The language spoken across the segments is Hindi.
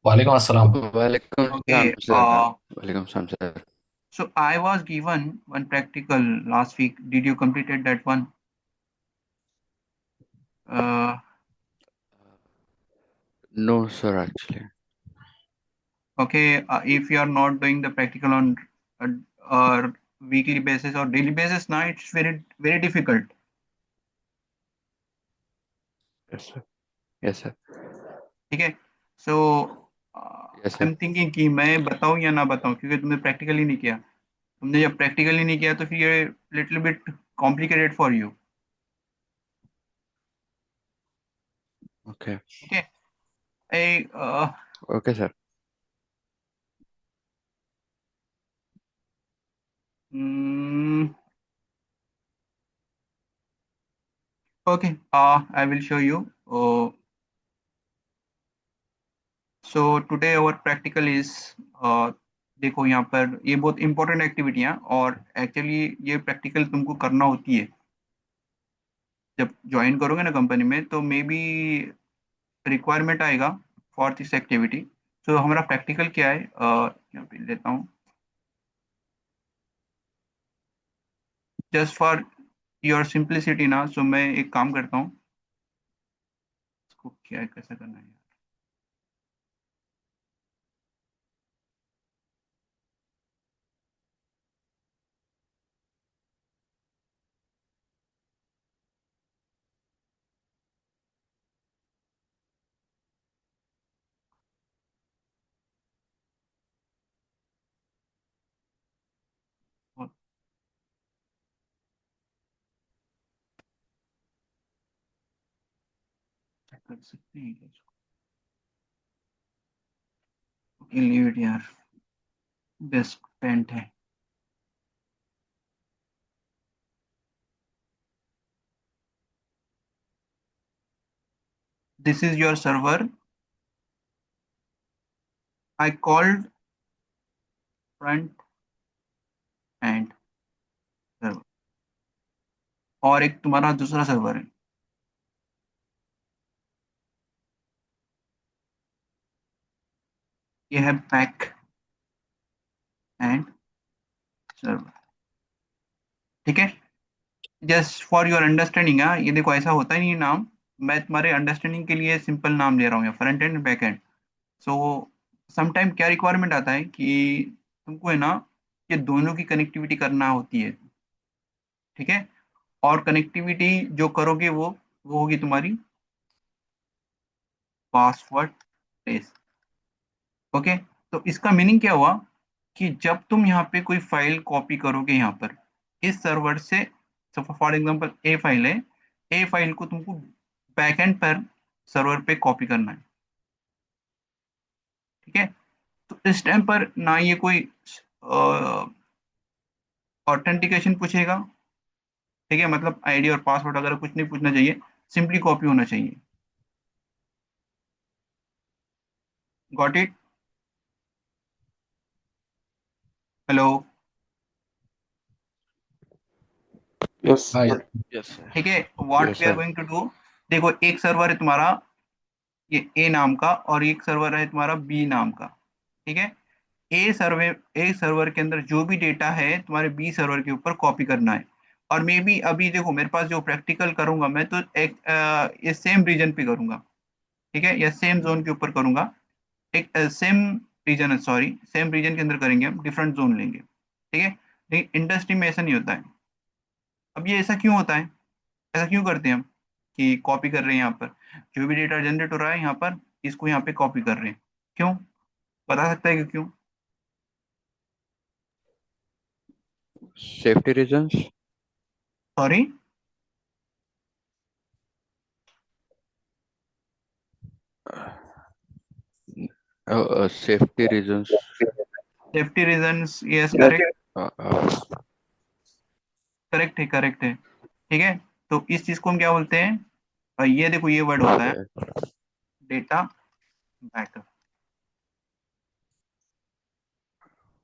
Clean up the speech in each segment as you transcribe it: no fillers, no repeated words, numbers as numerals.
वालेकुम अस्सलाम। वालेकुम सलाम Okay, सर। वालेकुम सलाम sir. so I was given one practical last week. Did you completed that one? Uh, no sir actually. okay, if you are not doing the practical on uh, or weekly basis or daily basis, now it's very difficult. Yes sir. Yes sir. ठीक है, so yes I sir. Am thinking कि मैं बताऊं या ना बताऊं, क्योंकि तुमने प्रैक्टिकली नहीं किया। तुमने जब प्रैक्टिकली नहीं किया तो फिर ये little bit complicated for you. Okay. ठीक है। Uh, okay sir. Okay, I will show you. So today our practical is, देखो यहाँ पर ये बहुत इंपॉर्टेंट एक्टिविटियाँ, और एक्चुअली ये प्रैक्टिकल तुमको करना होती है जब ज्वाइन करोगे ना कंपनी में, तो मे बी रिक्वायरमेंट आएगा फॉर दिस एक्टिविटी। सो हमारा प्रैक्टिकल क्या है, यहाँ पे लेता हूँ जस्ट फॉर योर सिंप्लिसिटी ना। सो मैं एक काम करता हूँ, इसको क्या कैसा करना है। और क्या कर सकते हैं क्या इसको? ओके, लीव इट यार, बेस्ट पेंट है। This is your server. I called front end server, और एक तुम्हारा दूसरा सर्वर है, ये है बैक एंड सर्वर। ठीक है, जस्ट फॉर योर अंडरस्टैंडिंग। ये देखो ऐसा होता ही नहीं है नाम, मैं तुम्हारे अंडरस्टैंडिंग के लिए सिंपल नाम ले रहा हूँ, front end back and. So sometime क्या रिक्वायरमेंट आता है कि तुमको है ना, ये दोनों की कनेक्टिविटी करना होती है। ठीक है, और कनेक्टिविटी जो करोगे वो होगी तुम्हारी पासवर्ड स्पेस। ओके, तो इसका मीनिंग क्या हुआ कि जब तुम यहाँ पे कोई फाइल कॉपी करोगे यहाँ पर इस सर्वर से, फॉर एग्जांपल ए फाइल है, ए फाइल को तुमको बैकएंड पर सर्वर पे कॉपी करना है। ठीक है, तो इस टाइम पर ना ये कोई ऑथेंटिकेशन पूछेगा। ठीक है, मतलब आईडी और पासवर्ड वगैरह कुछ नहीं पूछना चाहिए, सिंपली कॉपी होना चाहिए। Got it? हेलो? यस हाँ सर। यार। Yes sir. ठीक है, what yes we are sir. Going to do, देखो एक सर्वर है तुम्हारा ये ए नाम का, और एक सर्वर है तुम्हारा बी नाम का। ठीक है, ए सर्वर के अंदर जो भी डेटा है तुम्हारे बी सर्वर के ऊपर कॉपी करना है। और मे बी अभी देखो मेरे पास जो प्रैक्टिकल करूंगा मैं, तो एक ये सेम रीजन पे करूंगा। ठीक है, या सेम जोन के ऊपर करूंगा। एक same region, sorry same region के अंदर करेंगे, हम डिफरेंट जोन लेंगे। ठीक है, लेकिन इंडस्ट्री में ऐसा नहीं होता है। अब ये ऐसा क्यों होता है, ऐसा क्यों करते हैं हम कि कॉपी कर रहे हैं यहाँ पर, जो भी डेटा जनरेट हो रहा है यहाँ पर, इसको यहाँ पे कॉपी कर रहे हैं। क्यों, बता सकता है कि क्यों? Safety reasons. Sorry, safety reasons. Safety reasons, yes correct. Okay. Correct है, करेक्ट है। ठीक है, तो इस चीज को हम क्या बोलते हैं, ये देखो ये वर्ड होता है डेटा बैकअप।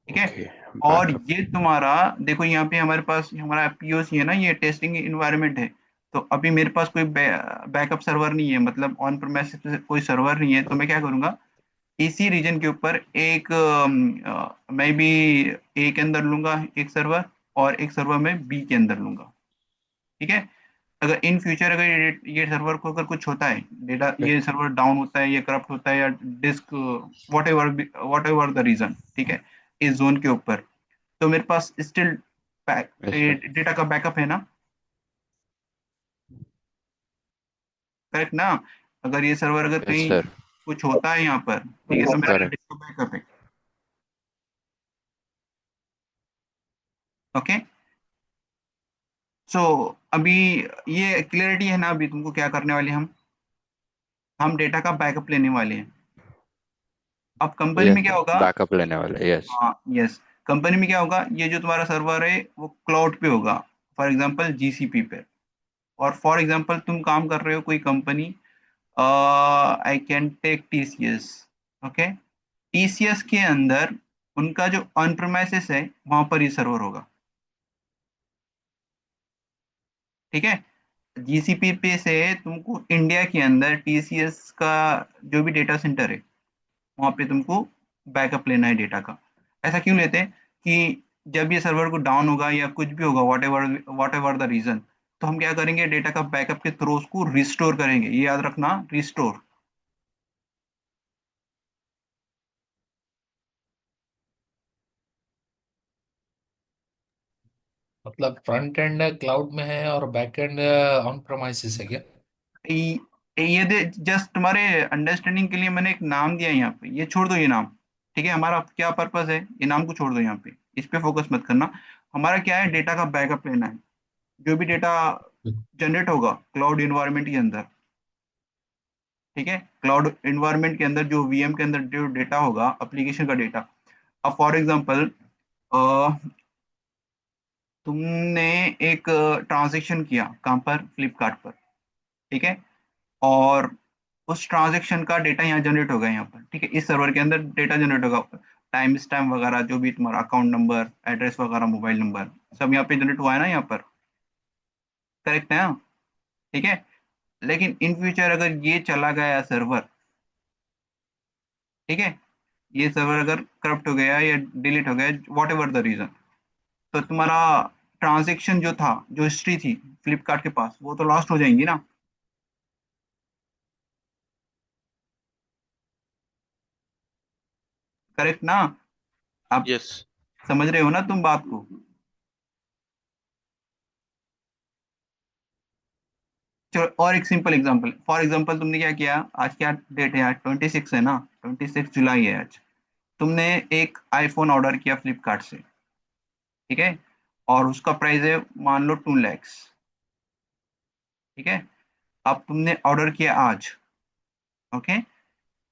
ठीक है, ओके। और बैकअप। ये तुम्हारा देखो यहाँ पे हमारे पास हमारा पीओसी है ना, ये टेस्टिंग इन्वायरमेंट है। तो अभी मेरे पास कोई बैकअप सर्वर नहीं है, मतलब ऑन प्रेमिस कोई सर्वर नहीं है, तो मैं क्या करूंगा, इसी रीजन के ऊपर एक मैं भी ए के अंदर लूंगा एक सर्वर, और एक सर्वर में बी के अंदर लूंगा। ठीक है। अगर इन फ्यूचर अगर ये सर्वर को अगर कुछ होता है, डेटा Okay. ये सर्वर डाउन होता है, ये करप्ट होता है, या disk whatever the region, ठीक है, इस जोन के ऊपर, तो मेरे पास स्टिल Yes, sir. डेटा का बैकअप है ना, करेक्ट ना। अगर ये सर्वर अगर Yes, कहीं sir. कुछ होता है यहाँ पर, ठीक है, तो मेरा Correct. डेटा बैकअप है। ओके। सो अभी ये क्लियरिटी है ना, अभी तुमको क्या करने वाले हम डेटा का बैकअप लेने वाले हैं। अब कंपनी Yes, में क्या sir. होगा। Backup लेने वाले. Yes. हाँ यस। कंपनी में क्या होगा, ये जो तुम्हारा सर्वर है वो क्लाउड पे होगा, फॉर एग्जांपल जीसीपी पे। और फॉर एग्जांपल तुम काम कर रहे हो कोई company, I can take TCS. Okay. TCS के अंदर उनका जो ऑन प्रेमाइसिस है वहां पर ये सर्वर होगा। ठीक है। जीसीपी पे से तुमको इंडिया के अंदर टीसीएस का जो भी डेटा सेंटर है वहां पे तुमको बैकअप लेना है डेटा का। ऐसा क्यों लेते हैं कि जब ये सर्वर को डाउन होगा या कुछ भी होगा, वॉट एवर द रीजन, तो हम क्या करेंगे, डेटा का बैकअप के थ्रू उसको रिस्टोर करेंगे। ये याद रखना, रिस्टोर। मतलब फ्रंट एंड क्लाउड में है और बैक एंड ऑन प्रोमाइसिस है क्या? ये दे जस्ट तुम्हारे अंडरस्टैंडिंग के लिए मैंने एक नाम दिया है यहाँ पे, ये छोड़ दो ये नाम। ठीक है, हमारा क्या पर्पस है, ये नाम को छोड़ दो यहाँ पे, इस पे फोकस मत करना। हमारा क्या है, डेटा का बैकअप लेना है। जो भी डेटा जनरेट होगा क्लाउड इन्वायरमेंट के अंदर, ठीक है, क्लाउड इन्वायरमेंट के अंदर जो वीएम के अंदर जो डेटा होगा, एप्लीकेशन का डेटा। अब फॉर एग्जांपल तुमने एक ट्रांजैक्शन किया कहाँ पर, फ्लिपकार्ट पर, ठीक है, और उस ट्रांजैक्शन का डेटा यहाँ जनरेट होगा यहाँ पर, ठीक है, इस सर्वर के अंदर डेटा जनरेट होगा। टाइम स्टैम्प वगैरह जो भी तुम्हारा अकाउंट नंबर, एड्रेस वगैरह, मोबाइल नंबर, सब यहाँ पे जनरेट हुआ है ना यहाँ पर, करेक्ट है ना। ठीक है। लेकिन इन फ्यूचर अगर ये चला गया सर्वर, ठीक है, ये सर्वर अगर करप्ट हो गया या डिलीट हो गया, वॉट एवर द रीजन, तो तुम्हारा ट्रांजेक्शन जो था, जो हिस्ट्री थी फ्लिपकार्ट के पास, वो तो लॉस्ट हो जाएंगी ना, करेक्ट ना। आप Yes. समझ रहे हो ना तुम बात को। चलो और एक सिंपल एग्जांपल, फॉर एग्जांपल तुमने क्या किया, आज क्या डेट है, आज 26 है ना, 26 जुलाई है आज। तुमने एक आईफोन ऑर्डर किया फ्लिपकार्ट से, ठीक है, और उसका प्राइस है मान लो 2 lakhs। ठीक है। अब तुमने ऑर्डर किया आज, ओके,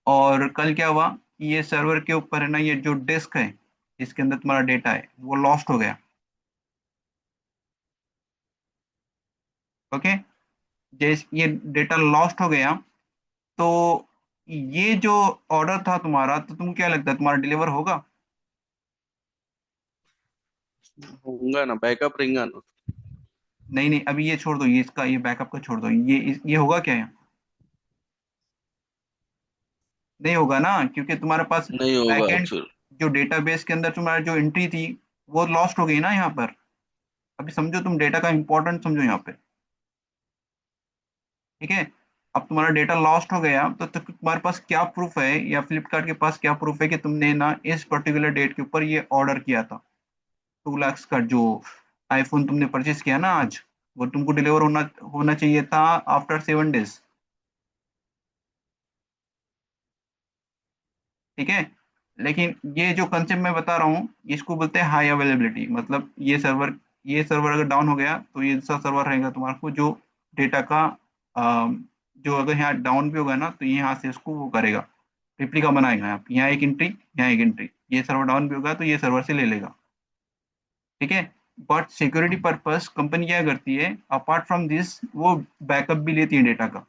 और कल क्या हुआ कि ये सर्वर के ऊपर है ना, ये जो डिस्क है जिसके अंदर तुम्हारा डेटा है वो लॉस्ट हो गया। ओके। जैसे ये डेटा लॉस्ट हो गया, तो ये जो ऑर्डर था तुम्हारा, तो तुम क्या लगता है तुम्हारा डिलीवर होगा। होगा ना, बैकअप रहेगा ना। नहीं नहीं, अभी ये छोड़ दो, ये इसका ये बैकअप का छोड़ दो, ये होगा क्या यहाँ, नहीं होगा ना, क्योंकि तुम्हारे पास नहीं होगा बैकएंड फिर। जो डेटाबेस के अंदर तुम्हारा जो एंट्री थी वो लॉस्ट हो गई ना यहाँ पर। अभी समझो, तुम डेटा का इंपॉर्टेंट समझो यहाँ पे। ठीक है। अब तुम्हारा डेटा लॉस्ट हो गया, तो तुम्हारे पास क्या प्रूफ है, या फ्लिपकार्ट के पास क्या प्रूफ है कि तुमने ना इस पर्टिकुलर डेट के ऊपर ये ऑर्डर किया था। 2 lakhs का जो आईफोन तुमने परचेस किया ना आज, वो तुमको डिलीवर होना होना चाहिए था आफ्टर 7 days। ठीक है। लेकिन ये जो कंसेप्ट मैं बता रहा हूँ, इसको बोलते हैं हाई अवेलेबिलिटी। मतलब ये सर्वर अगर डाउन हो गया तो ये दूसरा सर्वर रहेगा तुम्हारे को, जो डेटा का जो अगर यहाँ डाउन भी होगा ना, तो ये यहाँ से इसको वो करेगा, रिप्लिका बनाएगा। यहाँ एक एंट्री, यहाँ एक एंट्री, ये सर्वर डाउन भी होगा तो ये सर्वर से ले लेगा। ठीक है। बट सिक्योरिटी पर्पस कंपनी क्या करती है, अपार्ट फ्रॉम दिस वो बैकअप भी लेती है डेटा का।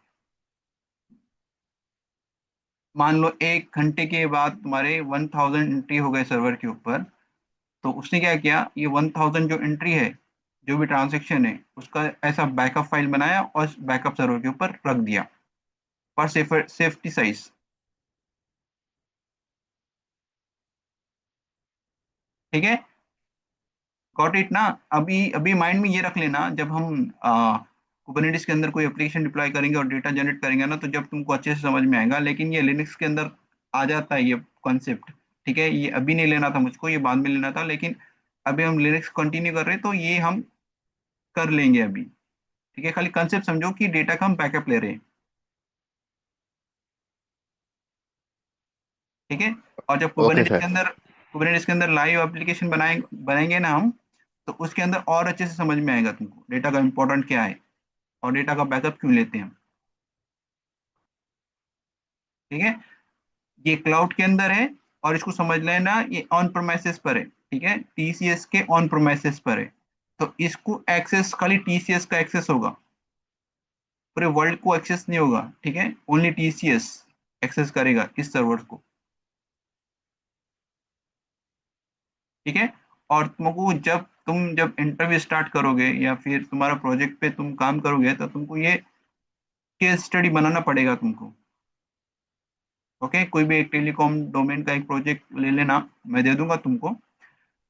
मान लो 1 घंटे के बाद तुम्हारे 1000 एंट्री हो गए सर्वर के ऊपर, तो उसने क्या किया, ये 1000 जो एंट्री है, जो भी ट्रांजेक्शन है, उसका ऐसा बैकअप फाइल बनाया और बैकअप सर्वर के ऊपर रख दिया फॉर सेफ्टी साइज। ठीक है, गॉट इट ना। अभी अभी माइंड में ये रख लेना, जब हम कुबरनेटिस के अंदर कोई एप्लीकेशन डिप्लॉय करेंगे और डेटा जनरेट करेंगे ना, तो जब तुमको अच्छे से समझ में आएगा। लेकिन ये लिनक्स के अंदर आ जाता है ये कॉन्सेप्ट। ठीक है, ये अभी नहीं लेना था मुझको, ये बाद में लेना था, लेकिन अभी हम लिनक्स कंटिन्यू कर रहे हैं तो ये हम कर लेंगे अभी। ठीक है, खाली कंसेप्ट समझो कि डेटा का हम बैकअप ले रहे हैं। ठीक है, और जब ओके कुबरनेटिस के सर। अंदर लाइव एप्लीकेशन बनाएंगे ना हम, तो उसके अंदर और अच्छे से समझ में आएगा तुमको डेटा का इंपॉर्टेंट क्या है और डेटा का बैकअप क्यों लेते हैं हम। ठीक है, ये क्लाउड के अंदर है, और इसको समझ लेना ये ऑन प्रोमाइसेस पर है। ठीक है, टीसीएस के ऑन प्रोमाइसेस पर है, तो इसको एक्सेस खाली टीसीएस का एक्सेस होगा, पूरे वर्ल्ड को एक्सेस नहीं होगा। ठीक है, ओनली टीसीएस एक्सेस करेगा इस सर्वर को। ठीक है, और तुमको जब इंटरव्यू स्टार्ट करोगे या फिर तुम्हारा प्रोजेक्ट पे तुम काम करोगे, तो तुमको ये केस स्टडी बनाना पड़ेगा तुमको। ओके, कोई भी एक टेलीकॉम डोमेन का एक प्रोजेक्ट ले लेना, मैं दे दूंगा तुमको,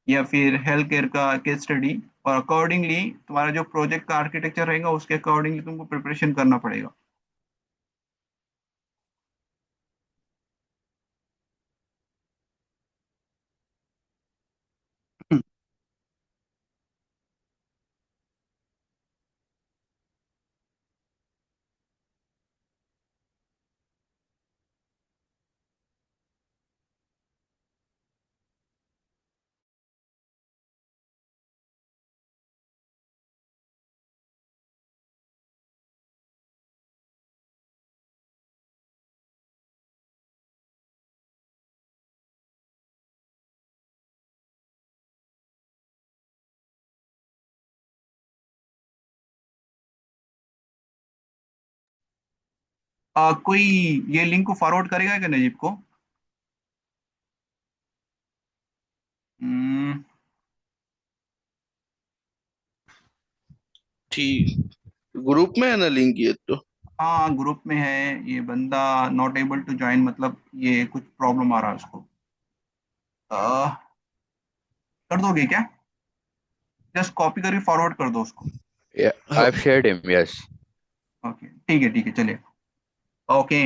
या फिर हेल्थ केयर का केस स्टडी, और अकॉर्डिंगली तुम्हारा जो प्रोजेक्ट का आर्किटेक्चर रहेगा उसके अकॉर्डिंगली तुमको प्रिपरेशन करना पड़ेगा। कोई ये लिंक को फॉरवर्ड करेगा क्या नजीब को? हम्म, ठीक, ग्रुप में है ना लिंक ये तो। हाँ ग्रुप में है। ये बंदा नॉट एबल टू ज्वाइन, मतलब ये कुछ प्रॉब्लम आ रहा है उसको। आ, कर दोगे क्या? जस्ट कॉपी करके फॉरवर्ड कर दो उसको। Yeah, हाँ, I've shared him. Yes. Okay ठीक है, ठीक है, चलिए। ओके,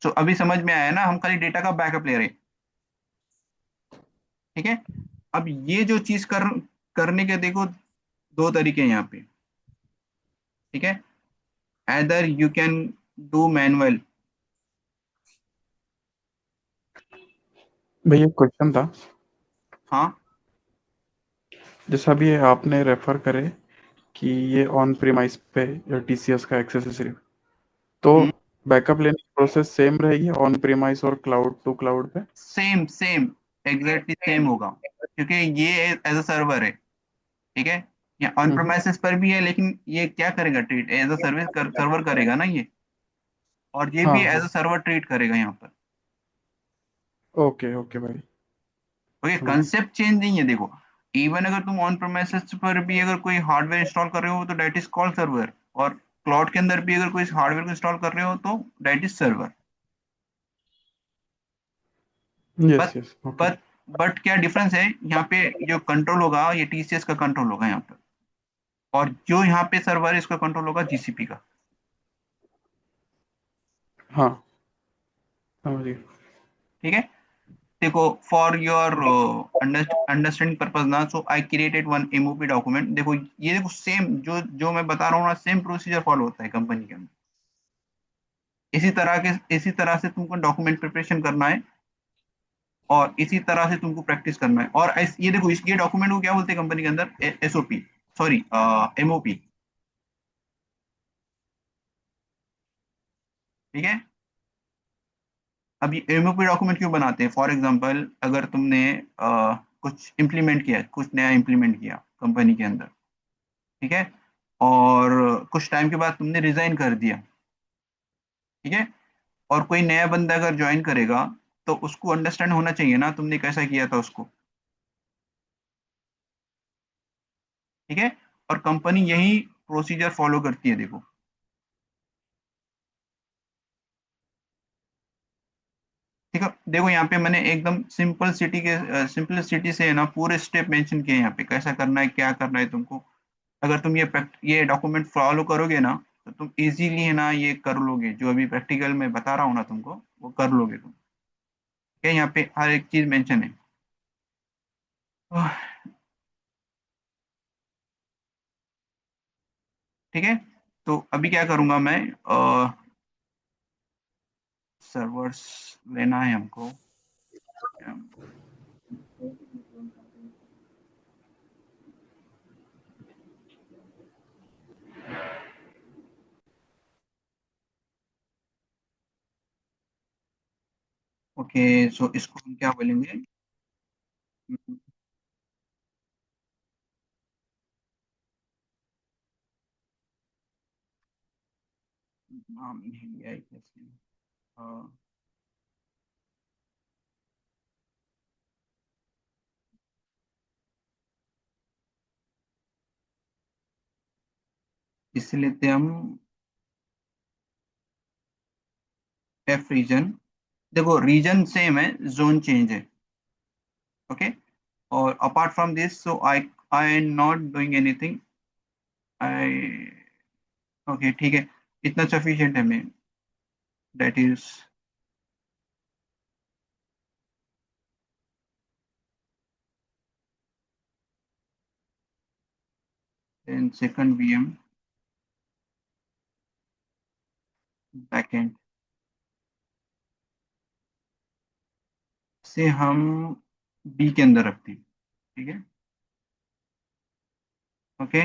सो अभी समझ में आया ना, हम खाली डेटा का बैकअप ले रहे हैं। ठीक है, अब ये जो चीज करने के देखो दो तरीके हैं यहाँ पे। ठीक है, either you can do manual. भैया क्वेश्चन था। हाँ। जैसा भी ये आपने रेफर करे कि ये ऑन प्रीमाइस पे या टीसीएस का एक्सेस है सिर्फ, तो बैकअप लेने की प्रोसेस सेम रहेगी ऑन प्रीमाइस और क्लाउड टू क्लाउड पे? सेम सेम, एग्जैक्टली सेम होगा, क्योंकि ये एज अ सर्वर है। ठीक है, ये ऑन हम्म, प्रोमाइसेस पर भी है, लेकिन ये क्या करेगा, treat as a service server करेगा ना ये, और ये हाँ भी एज हाँ। अ सर्वर ट्रीट करेगा यहाँ पर। ओके ओके भाई, ओके, समझ गया। कंसेप्ट चेंज नहीं है देखो। इवन अगर तुम ऑन प्रोमाइसेस पर भी अगर कोई हार्डवेयर इंस्टॉल कर रहे हो तो डेट इज कॉल्ड सर्वर, और क्लाउड के अंदर भी अगर कोई हार्डवेयर को इंस्टॉल कर रहे हो तो that is server. Yes but yes okay. But but क्या डिफरेंस है यहाँ पे? जो कंट्रोल होगा ये टीसीएस का कंट्रोल होगा यहाँ पर, और जो यहाँ पे सर्वर है इसका कंट्रोल होगा जीसीपी का। हाँ समझ गया। ठीक है, देखो, फॉर योर अंडरस्टैंडिंग पर्पज ना, so I created one MOP document. देखो ये देखो, सेम जो जो मैं बता रहा हूँ ना, सेम प्रोसीजर फॉलो होता है कंपनी के अंदर। इसी तरह से तुमको डॉक्यूमेंट प्रिपरेशन करना है, और इसी तरह से तुमको प्रैक्टिस करना है। और ये देखो, ये डॉक्यूमेंट को क्या बोलते हैं कंपनी के अंदर? SOP, sorry, MOP. ठीक है, अब ये एमओपी डॉक्यूमेंट क्यों बनाते हैं? फॉर एग्जांपल, अगर तुमने कुछ इम्प्लीमेंट किया, कुछ नया इम्प्लीमेंट किया कंपनी के अंदर, ठीक है, और कुछ टाइम के बाद तुमने रिजाइन कर दिया, ठीक है, और कोई नया बंदा अगर ज्वाइन करेगा, तो उसको अंडरस्टैंड होना चाहिए ना तुमने कैसा किया था उसको। ठीक है, और कंपनी यही प्रोसीजर फॉलो करती है देखो। ठीक है, देखो यहाँ पे मैंने एकदम सिंपल सिटी से है ना पूरे स्टेप मेंशन किए हैं यहाँ पे, कैसा करना है क्या करना है तुमको। अगर तुम ये डॉक्यूमेंट फॉलो करोगे ना तो तुम इजीली है ना ये कर लोगे, जो अभी प्रैक्टिकल में बता रहा हूँ ना तुमको वो कर लोगे तुम। ठीक है, यहाँ पे हर एक चीज मेंशन है। ठीक है, तो अभी क्या करूंगा मैं, सर्वर्स लेना है हमको। ओके, सो इसको हम क्या बोलेंगे, नाम नहीं लिया है कैसे, इसे लेते हैं हम एफ रीजन। देखो रीजन सेम है, जोन चेंज है। ओके, और apart from this so I am not doing anything. I okay ठीक है, इतना सफिशिएंट है मैं, that is then second VM backend से हम बी के अंदर रखते हैं। ठीक है, ओके,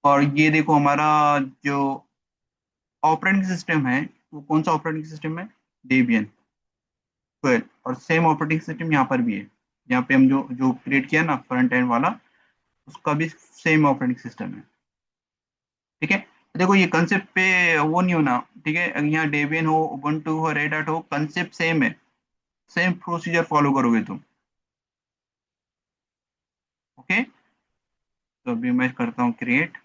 और ये देखो हमारा जो ऑपरेटिंग सिस्टम है वो कौन सा ऑपरेटिंग सिस्टम है, डेबियन 12, और सेम ऑपरेटिंग सिस्टम यहाँ पर भी है। यहाँ पे हम जो जो क्रिएट किया ना फ्रंट एंड वाला, उसका भी सेम ऑपरेटिंग सिस्टम है। ठीक है, देखो ये कंसेप्ट पे वो नहीं होना। ठीक है, अगर यहाँ डेबियन हो, उबुंटू हो, रेड हैट हो, कंसेप्ट सेम है, सेम प्रोसीजर फॉलो करोगे तुम। ओके, तो अभी मैं करता हूँ क्रिएट।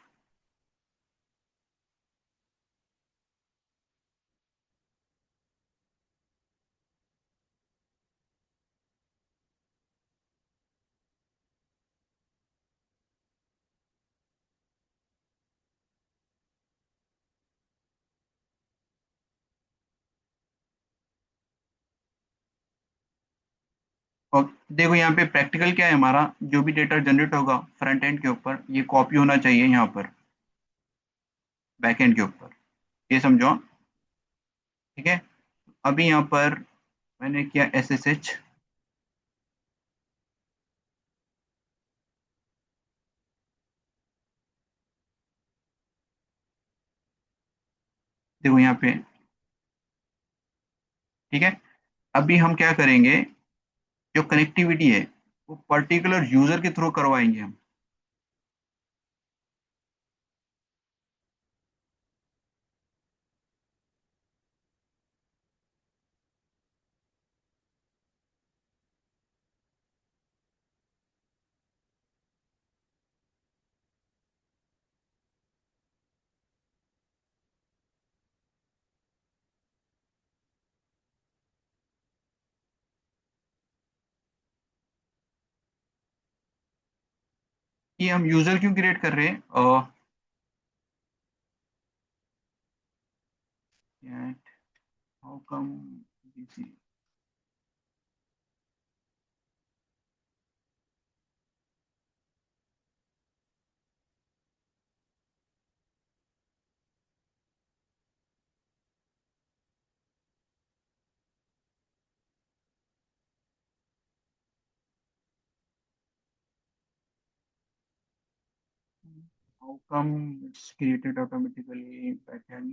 और देखो यहाँ पे प्रैक्टिकल क्या है, हमारा जो भी डेटा जनरेट होगा फ्रंट एंड के ऊपर ये कॉपी होना चाहिए यहाँ पर बैक एंड के ऊपर, ये समझो। ठीक है, अभी यहाँ पर मैंने किया SSH। देखो यहाँ पे, ठीक है, अभी हम क्या करेंगे, जो कनेक्टिविटी है वो पर्टिकुलर यूजर के थ्रू करवाएंगे हम। ये हम यूजर क्यों क्रिएट कर रहे हैं, how come, how come it's created automatically pattern.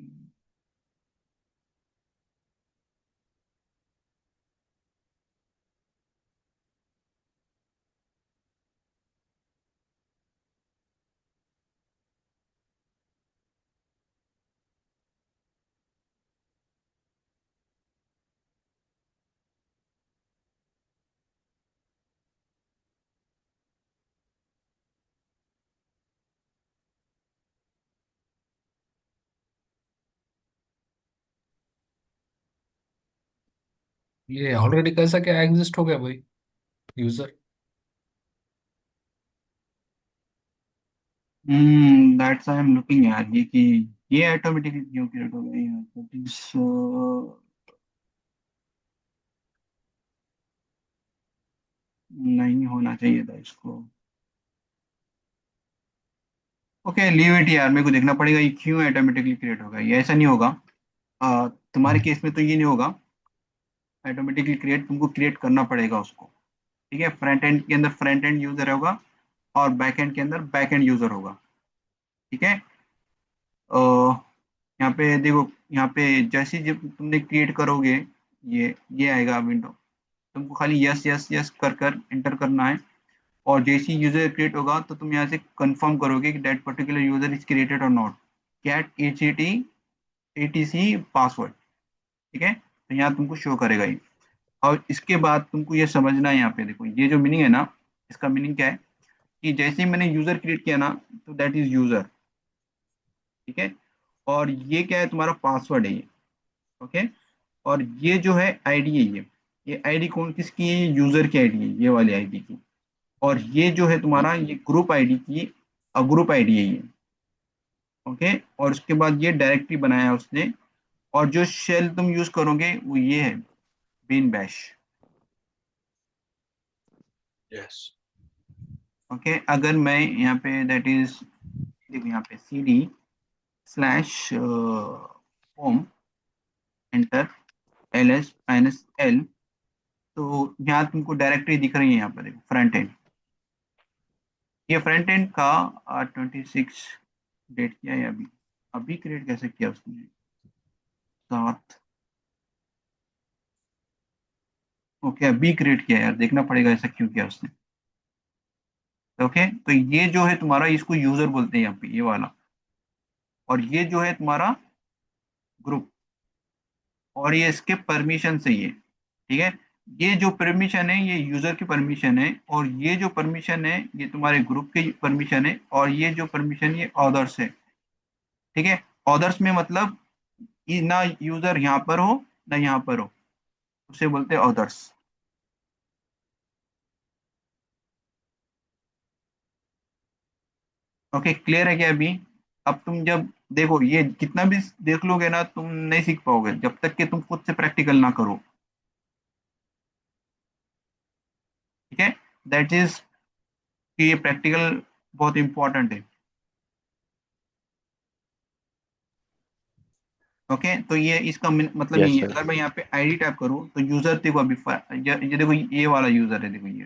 ये ऑलरेडी कैसा क्या एग्जिस्ट हो गया भाई user? That's I am looking यार, ये कि ये ऑटोमेटिकली क्यों क्रिएट हो गया यार, दैट इज नहीं होना चाहिए था इसको। ओके लीव इट यार, मेरे को देखना पड़ेगा ये क्यों ऑटोमेटिकली क्रिएट होगा, ये ऐसा नहीं होगा। तुम्हारे केस में तो ये नहीं होगा ऑटोमेटिकली क्रिएट, तुमको क्रिएट करना पड़ेगा उसको। ठीक है, फ्रंट एंड के अंदर फ्रंट एंड यूजर होगा और बैक एंड के अंदर बैक एंड यूजर होगा। ठीक है, अ, यहाँ पे देखो, यहाँ पे जैसे ही जब तुमने क्रिएट करोगे, ये आएगा विंडो, तुमको खाली यस यस यस कर कर एंटर करना है। और जैसे ही यूजर क्रिएट होगा तो तुम यहाँ से कंफर्म करोगे कि that particular user is created और नॉट, कैट एटीसी पासवर्ड। ठीक है, तो यहाँ तुमको शो करेगा ये। और इसके बाद तुमको ये समझना है, यहाँ पे देखो ये जो मीनिंग है ना, इसका मीनिंग क्या है कि जैसे ही मैंने यूजर क्रिएट किया ना, तो दैट इज यूजर। ठीक है, और ये क्या है, तुम्हारा पासवर्ड है ये। ओके, और ये जो है आईडी है, ये आईडी कौन किसकी है, ये यूजर की आईडी है, ये वाली आईडी की। और ये जो है तुम्हारा ये ग्रुप आईडी की, ग्रुप आईडी है ये। ओके, और उसके बाद ये डायरेक्टरी बनाया है उसने। और जो शेल तुम यूज करोगे वो ये है, बिन बैश। यस। ओके, अगर मैं यहाँ पे दैट इज, देखो यहाँ पे cd/होम एंटर ls-l, तो यहाँ तुमको डायरेक्टरी दिख रही है, यहाँ पर देखो फ्रंट एंड। ये फ्रंट एंड का 26 डेट किया है अभी, अभी क्रिएट कैसे किया उसने, 7। ओके अभी क्रिएट किया यार, देखना पड़ेगा ऐसा क्यों किया उसने। ओके, तो ये जो है तुम्हारा, इसको यूजर बोलते हैं यहाँ पे, ये वाला। और ये जो है तुम्हारा ग्रुप, और ये इसके परमिशन से ये। ठीक है, ये जो परमिशन है ये यूजर की परमिशन है, और ये जो परमिशन है ये तुम्हारे ग्रुप की परमिशन है, और ये जो परमिशन ये ऑदर्स है। ठीक है, ऑदर्स में मतलब ना यूजर यहाँ पर हो ना यहाँ पर हो, उसे बोलते हैं ऑदर्स। ओके क्लियर है क्या अभी? अब तुम जब देखो, ये कितना भी देख लोगे ना, तुम नहीं सीख पाओगे जब तक कि तुम खुद से प्रैक्टिकल ना करो। ठीक है, दैट इज कि ये प्रैक्टिकल बहुत इंपॉर्टेंट है। ओके, तो ये इसका मतलब यस ये है, सर। अगर मैं यहाँ पे आईडी टाइप करूँ तो यूजर देखो अभी ये देखो ये वाला यूजर है, देखो ये।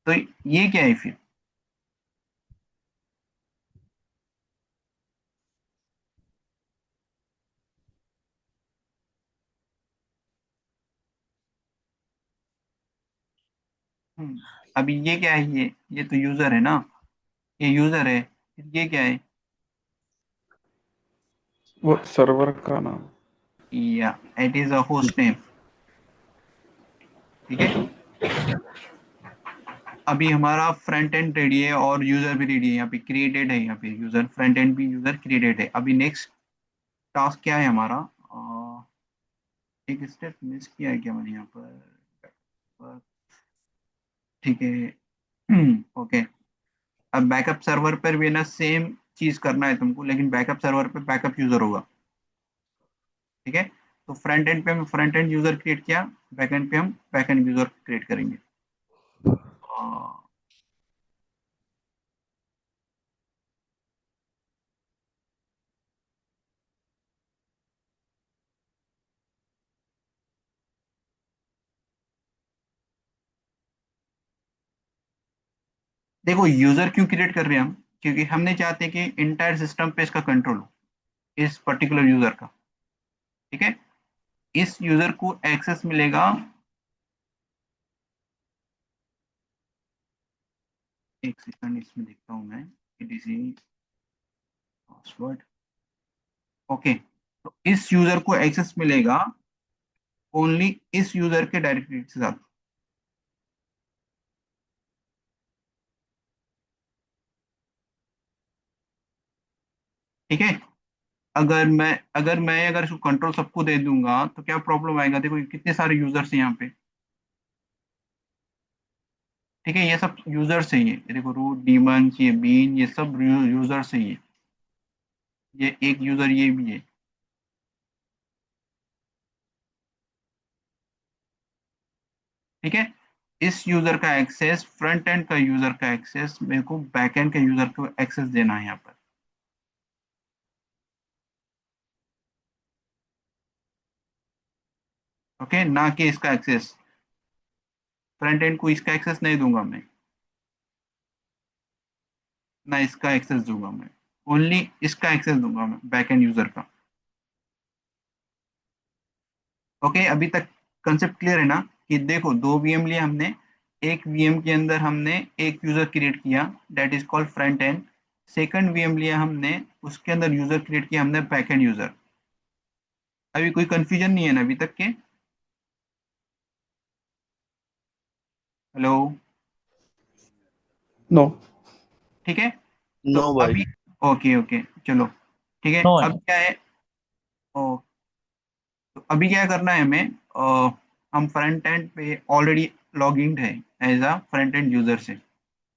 तो ये क्या है फिर? अभी ये क्या है, ये तो यूजर है ना, ये यूजर है, फिर ये क्या है? वो सर्वर का नाम। या it is a host name. ठीक है, अभी हमारा फ्रंट एंड रेडी है और यूजर भी रेडी है, यहाँ पे क्रिएटेड है, यहाँ पे यूजर फ्रंट एंड भी यूजर क्रिएटेड है। अभी नेक्स्ट टास्क क्या है हमारा, एक स्टेप मिस किया है क्या मैंने यहाँ पर? ठीक है, ओके। अब बैकअप सर्वर पर भी ना सेम चीज करना है तुमको, लेकिन बैकअप सर्वर पे बैकअप यूजर होगा। ठीक है, तो फ्रंट एंड पे हम फ्रंट एंड यूजर क्रिएट किया, बैक एंड पे हम बैक एंड यूजर क्रिएट करेंगे। अ, देखो यूजर क्यों क्रिएट कर रहे हैं हम, क्योंकि हम नहीं चाहते कि इंटायर सिस्टम पे इसका कंट्रोल हो, इस पर्टिकुलर यूजर का। ठीक है, इस यूजर को एक्सेस मिलेगा, एक सेकंड इसमें देखता हूँ मैं, एडीसी पासवर्ड। ओके, तो इस यूजर को एक्सेस मिलेगा ओनली इस यूजर के डायरेक्टरी के साथ। ठीक है, अगर इसको कंट्रोल सबको दे दूंगा तो क्या प्रॉब्लम आएगा? देखो ये कितने सारे यूजर्स हैं यहाँ पे, ठीक है, ये सब यूजर्स है, ये देखो रूट, डीमंस, ये बीन, ये सब यूजर्स है, ये एक यूजर ये भी है, ठीक है। इस यूजर का एक्सेस, फ्रंट एंड का यूजर का एक्सेस मेरे को बैक एंड के यूजर को एक्सेस देना है यहाँ पर, ओके, ना कि इसका एक्सेस। फ्रंट एंड को इसका एक्सेस नहीं दूंगा मैं, ना इसका एक्सेस दूंगा मैं, ओनली इसका एक्सेस दूंगा मैं, बैक एंड यूजर का। ओके, अभी तक कंसेप्ट क्लियर है ना? कि देखो दो वीएम लिए हमने, एक वीएम के अंदर हमने एक यूजर क्रिएट किया, that is called front end. Second VM लिया हमने, उसके अंदर यूजर क्रिएट किया हमने, बैक एंड यूजर। अभी कोई कंफ्यूजन नहीं है ना अभी तक के? हेलो? नो। ठीक है, तो नो भाई। अभी ओके ओके, चलो ठीक है। नो अब है। क्या है, ओ, तो अभी क्या करना है हमें, हम फ्रंट एंड पे ऑलरेडी लॉग इन है as a front end user से।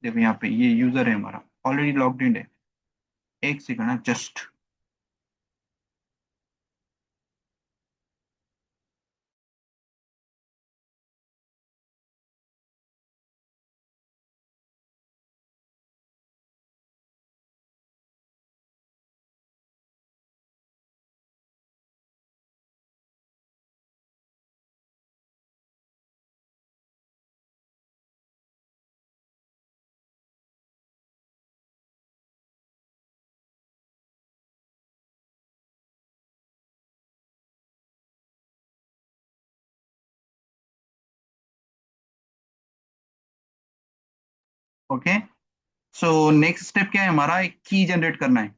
देखो यहाँ पे ये यूजर है हमारा, ऑलरेडी लॉग्ड इन है। एक second just, okay. So next step क्या है हमारा, एक की जनरेट करना है।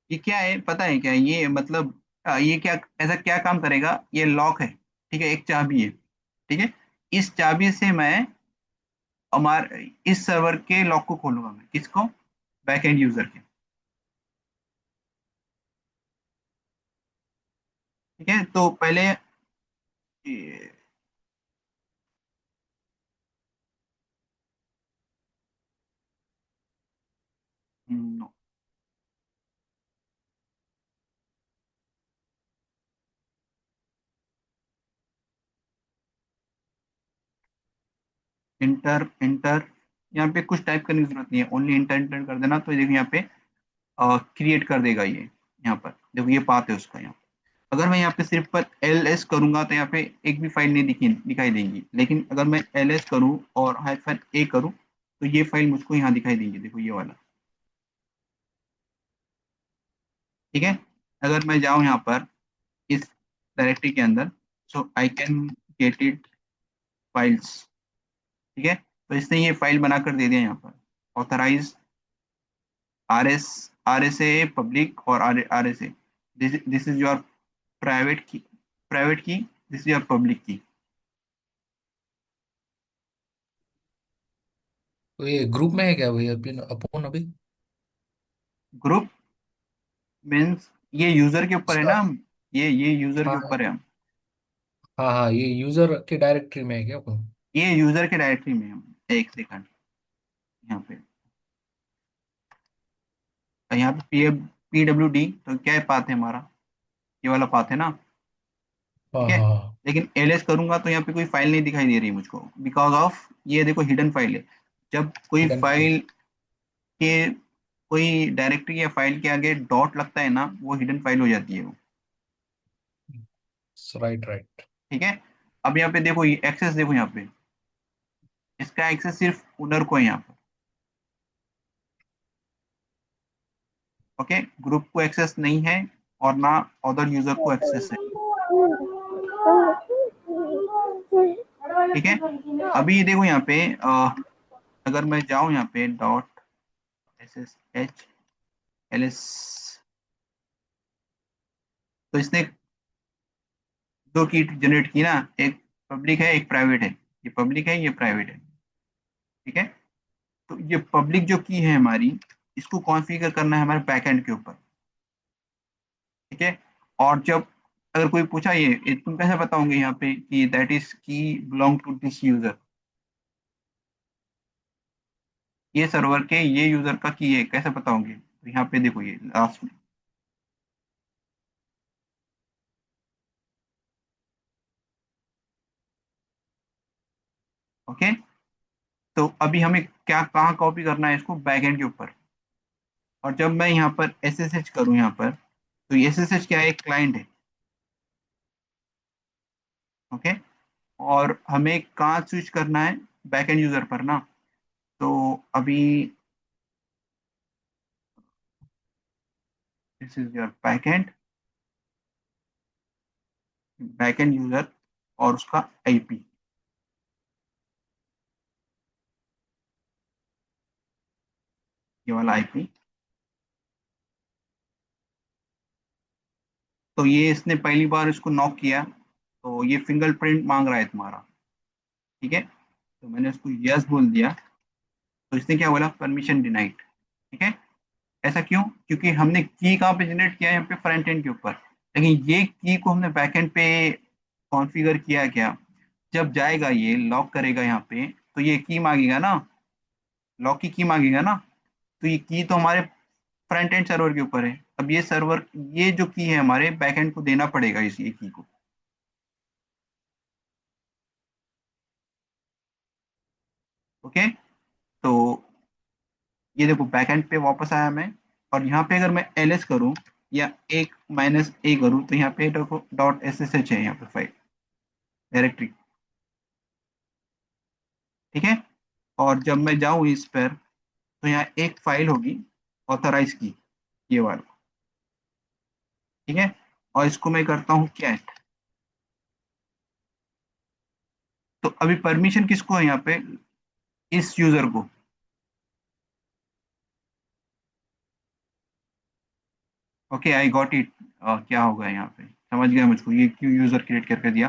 ये क्या है पता है क्या? ये मतलब ये क्या, ऐसा क्या काम करेगा, ये लॉक है, ठीक है, एक चाबी है, ठीक है। इस चाबी से मैं हमारे इस सर्वर के लॉक को खोलूंगा मैं, किसको? बैक एंड यूजर के, ठीक है। तो पहले इंटर इंटर, यहाँ पे कुछ टाइप करने की जरूरत नहीं है, ओनली इंटर इंटर कर देना तो देखो यहाँ पे क्रिएट कर देगा ये। यहाँ पर देखो ये पाथ है उसका यहाँ। अगर मैं यहाँ पे सिर्फ पर एल एस करूंगा तो यहाँ पे एक भी फाइल नहीं दिखाई देंगी, लेकिन अगर मैं एल एस करूँ और हाइफन ए करूँ तो ये फाइल मुझको यहाँ दिखाई देंगी, देखो ये वाला, ठीक है। अगर मैं जाऊँ यहाँ पर इस डायरेक्टरी के अंदर, so I can get it files, ठीक है। तो इसने ये फाइल बनाकर दे दिया यहाँ पर, authorize R S A public और R S A, this is your private key, private key, this is your public key. तो ये ग्रुप में है क्या भाई अभी अपन अभी? ग्रुप मीन्स ये यूजर के ऊपर है इसका। ना हम, ये यूजर के हाँ ऊपर है हम, हाँ हाँ, ये यूजर की डायरेक्टरी में है क्या अपन? ये यूजर के डायरेक्टरी में है हम। एक सेकंड, यहाँ पे, यहाँ पे पी डब्ल्यू डी, तो क्या पाथ है हमारा, ये वाला पाथ है ना, हाँ ठीक है। हाँ हाँ। लेकिन एलएस करूंगा तो यहाँ पे कोई फाइल नहीं दिखाई दे रही मुझको, बिकॉज ऑफ ये देखो हिडन फाइल है। जब कोई हिडन फाइल। फाइल के, कोई डायरेक्टरी या फाइल के आगे डॉट लगता है ना, वो हिडन फाइल हो जाती है वो, राइट राइट। ठीक है। अब यहाँ पे देखो ये एक्सेस, देखो यहाँ पे इसका एक्सेस सिर्फ ओनर को है यहाँ पर, ओके। ग्रुप को एक्सेस नहीं है और ना अदर यूजर को एक्सेस है, ठीक है। अभी देखो यहाँ पे अगर मैं जाऊं यहाँ पे dot S S H L S, तो इसने दो की जनरेट की ना, एक पब्लिक है एक प्राइवेट है, ये पब्लिक है, ये प्राइवेट है, ठीक है। तो ये पब्लिक जो की है हमारी, इसको कॉन्फ़िगर करना है हमारे बैकएंड के ऊपर, ठीक है। और जब अगर कोई पूछा ये तुम कैसे बताओगे यहाँ पे कि दैट इज की बिलोंग टू दिस यूजर, ये सर्वर के ये यूजर का की है, कैसे बताओगे? तो यहाँ पे देखो ये लास्ट में, ओके। तो अभी हमें क्या कहाँ कॉपी करना है इसको? बैकएंड के ऊपर। और जब मैं यहाँ पर SSH करूँ यहाँ पर, तो ये SSH क्या है? एक क्लाइंट है, ओके। और हमें कहाँ स्विच करना है? बैकएंड यूजर पर ना। तो अभी this is your backend user और उसका IP, ये वाला IP। तो ये इसने पहली बार इसको नॉक किया, तो ये फिंगरप्रिंट मांग रहा है तुम्हारा, ठीक है। तो मैंने उसको यस बोल दिया, तो इसने क्या बोला? परमिशन डिनाइड, ठीक है। ऐसा क्यों? क्योंकि हमने की कहाँ पे जनरेट किया है? यहाँ पे फ्रंट एंड के ऊपर, लेकिन ये की को हमने बैक एंड पे कॉन्फ़िगर किया है क्या? जब जाएगा ये लॉक करेगा यहाँ पे, तो ये की मांगेगा ना, लॉक की मांगेगा ना। तो ये की तो हमारे फ्रंट एंड सर्वर के ऊपर है। अब ये सर्वर, ये जो की है हमारे बैक एंड को देना पड़ेगा इस ये की को, ओके। तो ये देखो बैकएंड पे वापस आया मैं, और यहाँ पे अगर मैं ls करूँ या एक -a करूँ, तो यहाँ पे देखो .ssh है यहाँ पे फाइल डायरेक्टरी, ठीक है। और जब मैं जाऊँ इस पर, तो यहाँ एक फाइल होगी ऑथराइज की, ये वाला, ठीक है। और इसको मैं करता हूँ कैट। तो अभी परमिशन किसको है यहाँ पे? इस यूजर को, ओके आई गॉट इट। क्या होगा यहाँ पे, समझ गया मुझको ये क्यों यूजर क्रिएट करके दिया,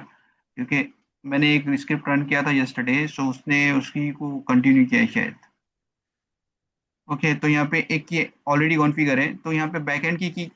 क्योंकि मैंने एक स्क्रिप्ट रन किया था यस्टरडे, सो उसने उसी को कंटिन्यू किया है शायद। ओके, तो यहाँ पे एक ये ऑलरेडी कॉन्फ़िगर है, तो यहाँ पे बैकएंड की